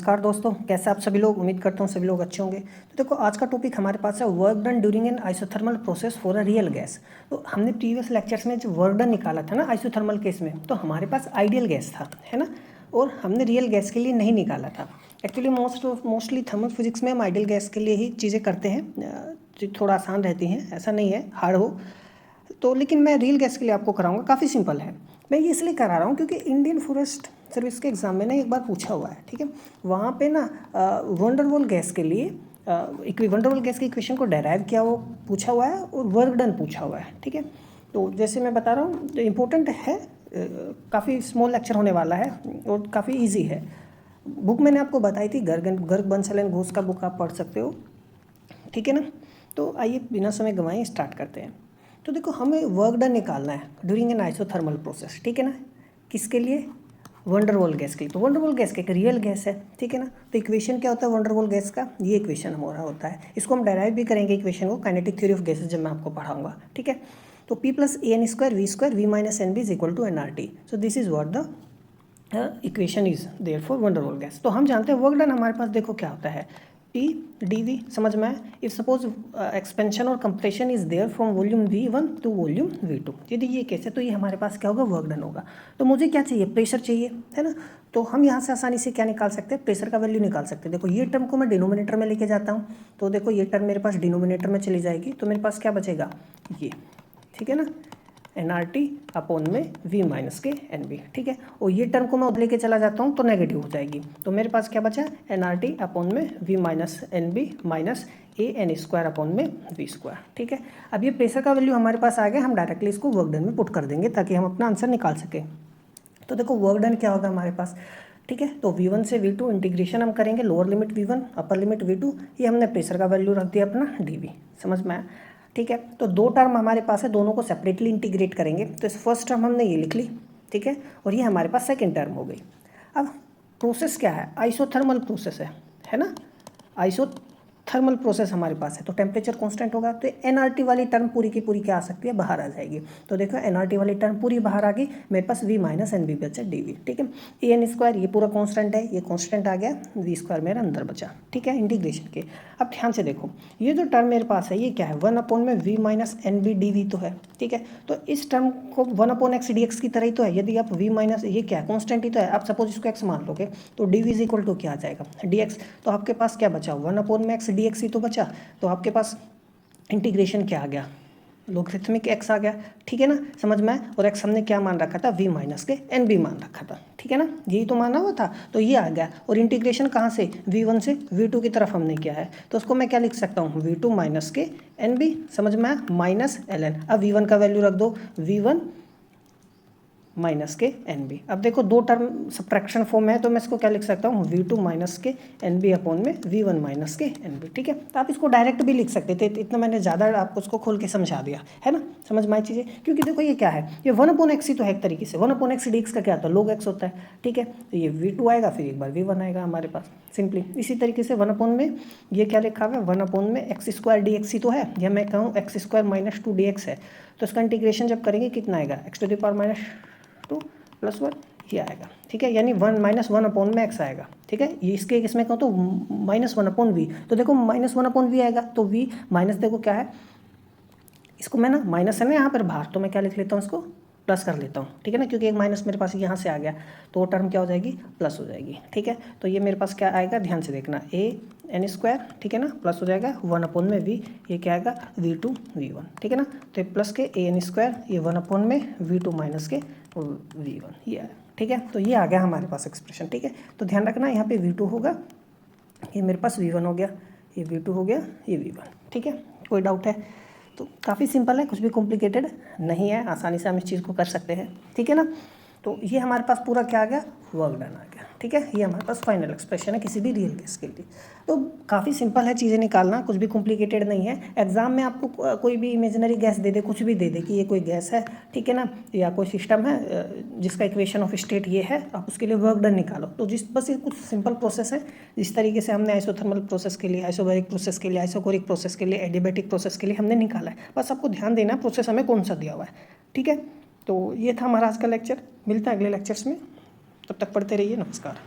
नमस्कार दोस्तों, कैसे आप सभी लोग। उम्मीद करता हूँ सभी लोग अच्छे होंगे। तो देखो आज का टॉपिक हमारे पास है work done during an isothermal process for a real gas. तो हमने प्रीवियस लेक्चर्स में जो वर्क डन निकाला था ना आइसोथर्मल केस में, तो हमारे पास आइडियल गैस था, है ना, और हमने रियल गैस के लिए नहीं निकाला था। एक्चुअली मोस्टली थर्मल फिजिक्स में हम आइडियल गैस के लिए ही चीज़ें करते हैं, जो थोड़ा आसान रहती हैं, ऐसा नहीं है हार्ड हो तो। लेकिन मैं रियल गैस के लिए आपको कराऊंगा, काफ़ी सिंपल है। मैं ये इसलिए करा रहा हूँ क्योंकि इंडियन फॉरेस्ट सर्विस के एग्जाम में ना एक बार पूछा हुआ है, ठीक है। वहाँ पे ना वंडरवॉल गैस के लिए वंडरवॉल गैस के इक्वेशन को डेराइव किया वो पूछा हुआ है, और वर्क डन पूछा हुआ है, ठीक है। तो जैसे मैं बता रहा हूँ जो इम्पोर्टेंट है, काफ़ी स्मॉल लेक्चर होने वाला है और काफ़ी ईजी है। बुक मैंने आपको बताई थी, गर्ग बंसल एंड घोष का बुक आप पढ़ सकते हो, ठीक है ना। तो आइए बिना समय गंवाए स्टार्ट करते हैं। तो देखो हमें वर्क डन निकालना है ड्यूरिंग एन आइसोथर्मल प्रोसेस, ठीक है ना। किसके लिए? वंडरवॉल गैस के लिए। तो वंडरवॉल गैस का एक रियल गैस है, ठीक है ना। तो इक्वेशन क्या होता है वंडरवॉल गैस का? ये इक्वेशन हमारा होता है। इसको हम डेराइव भी करेंगे इक्वेशन को, काइनेटिक थ्योरी ऑफ गैसेस जब मैं आपको पढ़ाऊंगा, ठीक है। तो P plus AN² V minus NB is equal to NRT। So this is what the equation is there for Van der Waals gas. तो हम जानते हैं वर्क डन हमारे पास देखो क्या होता है, P dV, समझ में आए। इफ सपोज एक्सपेंशन और compression is there from volume V1 to volume V2, यदि ये केस है तो ये हमारे पास क्या होगा, वर्क डन होगा। तो मुझे क्या चाहिए, प्रेशर चाहिए, है ना। तो हम यहाँ से आसानी से क्या निकाल सकते हैं, प्रेशर का वैल्यू निकाल सकते हैं। देखो ये टर्म को मैं डिनोमिनेटर में लेके जाता हूँ, तो देखो ये टर्म मेरे पास डिनोमिनेटर में चली जाएगी, तो मेरे पास क्या बचेगा, ये, ठीक है ना, NRT अपॉन में V माइनस के NB, ठीक है। और ये टर्म को मैं उधर लेके चला जाता हूँ तो नेगेटिव हो जाएगी, तो मेरे पास क्या बचा, NRT अपॉन में V minus NB minus AN² upon में V², ठीक है। अब ये प्रेशर का वैल्यू हमारे पास आ गया, हम डायरेक्टली इसको वर्क डन में पुट कर देंगे ताकि हम अपना आंसर निकाल सकें। तो देखो वर्क डन क्या होगा हमारे पास, ठीक है। तो V1 से V2 इंटीग्रेशन हम करेंगे, lower limit V1 upper limit V2, ये हमने प्रेशर का वैल्यू रख दिया अपना dV, समझ में आया, ठीक है। तो दो टर्म हमारे पास है, दोनों को सेपरेटली इंटीग्रेट करेंगे। तो इस फर्स्ट टर्म हमने ये लिख ली, ठीक है, और ये हमारे पास सेकेंड टर्म हो गई। अब प्रोसेस क्या है, आइसोथर्मल प्रोसेस है ना। आइसोथर्मल प्रोसेस हमारे पास है तो टेम्परेचर कांस्टेंट होगा, तो NRT वाली टर्म पूरी की पूरी क्या आ सकती है, बाहर आ जाएगी। तो देखो NRT वाली टर्म पूरी बाहर आ गई, मेरे पास V माइनस NB बचा dV, ठीक है। AN² ये पूरा कांस्टेंट है, ये कांस्टेंट आ गया, V² मेरा अंदर बचा, ठीक है, इंटीग्रेशन के। अब ध्यान से देखो ये जो टर्म मेरे पास है ये क्या है, 1 अपॉन में V माइनस NB dV तो है, ठीक है। तो इस टर्म को 1 अपॉन x dx की तरह ही तो है। यदि आप V माइनस, ये क्या है, कांस्टेंट ही तो है। आप सपोज इसको x मान लोगे तो dV इज इक्वल टू क्या आ जाएगा, dx। तो आपके पास क्या बचा, 1 अपॉन में x dx ही तो बचा। तो आपके पास इंटीग्रेशन क्या आ गया, लोगरिथमिक x आ गया, ठीक है ना, समझ में आए। और x हमने क्या मान रखा था, V माइनस के NB मान रखा था, ठीक है ना, यही तो माना हुआ था। तो ये आ गया, और इंटीग्रेशन कहाँ से, V1 से V2 की तरफ हमने किया है, तो उसको मैं क्या लिख सकता हूँ, V2 माइनस के NB, समझ में आया, माइनस ln। अब V1 का वैल्यू रख दो, V1 माइनस के NB। अब देखो दो टर्म सब्ट्रैक्शन फॉर्म है, तो मैं इसको क्या लिख सकता हूँ, V2 माइनस के NB अपॉन में V1 माइनस के NB, ठीक है। तो आप इसको डायरेक्ट भी लिख सकते थे, इतना मैंने ज़्यादा आपको उसको खोल के समझा दिया, है ना, समझ में आई चीज़ें। क्योंकि देखो ये क्या है, ये 1 अपॉन x ही तो है एक तरीके से। 1 अपॉन x dx का क्या आता है, log x होता है, ठीक है। तो ये V2 आएगा, फिर एक बार V1 आएगा हमारे पास, सिंपली। इसी तरीके से 1 अपॉन में ये क्या लिखा हुआ है, 1 अपॉन में x² dx ही तो है, या मैं कहूँ x² माइनस 2 dx है। तो इसका इंटीग्रेशन जब करेंगे कितना आएगा, x⁻² प्लस 1 ये आएगा, ठीक है। यानी 1 माइनस 1 अपॉन में x आएगा, ठीक है। ये इसके इसमें कहूँ तो माइनस 1 अपॉन V, तो देखो माइनस 1 अपॉन V आएगा। तो V माइनस, देखो क्या है, इसको मैं ना माइनस है ना यहाँ पर बाहर, तो मैं क्या लिख लेता हूँ, इसको प्लस कर लेता हूँ, ठीक है ना, क्योंकि एक माइनस मेरे पास यहाँ से आ गया, तो वो टर्म क्या हो जाएगी, प्लस हो जाएगी, ठीक है। तो ये मेरे पास क्या आएगा, ध्यान से देखना, AN², ठीक है ना, प्लस हो जाएगा 1 अपॉन में V, ये क्या आएगा, V2 V1, ठीक है ना। तो प्लस के AN², ये 1 अपॉन में V2 माइनस के V1, ये आया, ठीक है। तो ये आ गया हमारे पास एक्सप्रेशन, ठीक है। तो ध्यान रखना यहाँ पे V2 होगा, ये मेरे पास V1 हो गया, ये V2 हो गया, ये V1, ठीक है। कोई डाउट है? तो काफ़ी सिंपल है, कुछ भी कॉम्प्लिकेटेड नहीं है, आसानी से हम इस चीज़ को कर सकते हैं, ठीक है ना। तो ये हमारे पास पूरा क्या आ गया, वर्क डन आ गया, ठीक है। ये हमारे पास फाइनल एक्सप्रेशन है किसी भी रियल केस के लिए। तो काफ़ी सिंपल है चीज़ें निकालना, कुछ भी कॉम्प्लिकेटेड नहीं है। एग्जाम में आपको कोई भी इमेजिनरी गैस दे दे, कुछ भी दे दे कि ये कोई गैस है, ठीक है ना, या कोई सिस्टम है जिसका इक्वेशन ऑफ स्टेट ये है, आप उसके लिए वर्क डन निकालो। तो बस ये कुछ सिंपल प्रोसेस है, जिस तरीके से हमने आइसोथर्मल प्रोसेस के लिए, आइसोबैरिक प्रोसेस के लिए, आइसोकोरिक प्रोसेस के लिए, एडियाबैटिक प्रोसेस के लिए हमने निकाला है। बस आपको ध्यान देना प्रोसेस हमें कौन सा दिया हुआ है, ठीक है। तो ये था हमारा आज का लेक्चर, मिलता है अगले लेक्चर्स में, तब तक पढ़ते रहिए, नमस्कार।